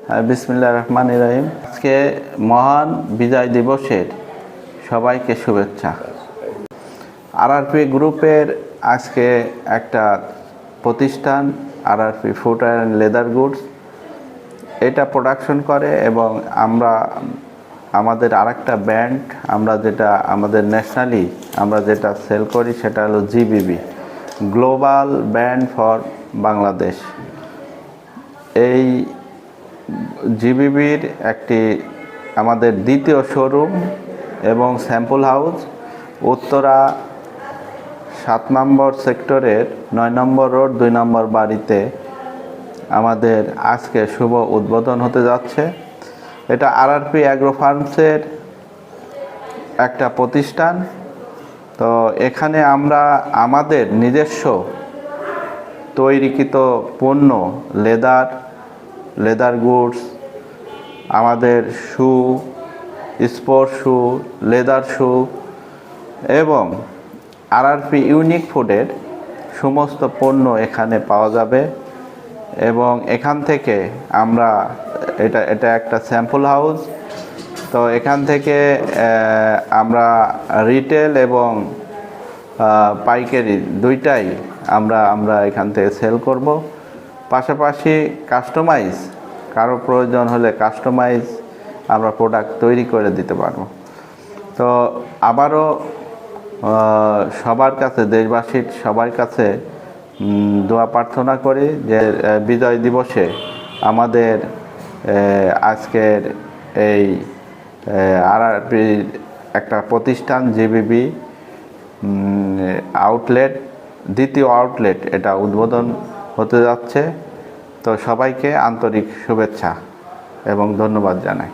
বিসমিল্লাহির রহমানির রহিম। আজকে মহান বিজয় দিবসের সবাইকে শুভেচ্ছা। আরআরপি গ্রুপের আজকে একটা প্রতিষ্ঠান RRP footwear and leather goods, এটা প্রোডাকশন করে এবং আমরা আমাদের আরেকটা ব্র্যান্ড আমরা যেটা আমাদের ন্যাশনালি আমরা যেটা সেল করি সেটা হলো GBB, global brand for Bangladesh. এই জিবিবির একটি আমাদের দ্বিতীয় শোরুম এবং স্যাম্পল হাউস উত্তরা 7 নম্বর সেক্টরের 9 নম্বর রোড 2 নম্বর বাড়িতে আমাদের আজকে শুভ উদ্বোধন হতে যাচ্ছে। এটা আরআরপি অ্যাগ্রো ফার্মসের একটা প্রতিষ্ঠান। তো এখানে আমরা আমাদের নিজস্ব তৈরিকৃত পণ্য লেদার গুডস, আমাদের শু, স্পোর্টস শু, লেদার শু এবং আরআরপি ইউনিক ফুডের সমস্ত পণ্য এখানে পাওয়া যাবে। এবং এখান থেকে আমরা এটা একটা স্যাম্পল হাউস, তো এখান থেকে আমরা রিটেল এবং পাইকারি দুইটাই আমরা এখান থেকে সেল করব। পাশাপাশি কাস্টমাইজ কারো প্রয়োজন হলে কাস্টমাইজ আমরা প্রোডাক্ট তৈরি করে দিতে পারবো। তো আবারও সবার কাছে, দেশবাসীর সবার কাছে দোয়া প্রার্থনা করি যে বিজয় দিবসে আমাদের আজকের এই আরআরপি একটা প্রতিষ্ঠান জিবিবি আউটলেট, দ্বিতীয় আউটলেট এটা উদ্বোধন হতে যাচ্ছে। তো সবাইকে আন্তরিক শুভেচ্ছা এবং ধন্যবাদ জানাই।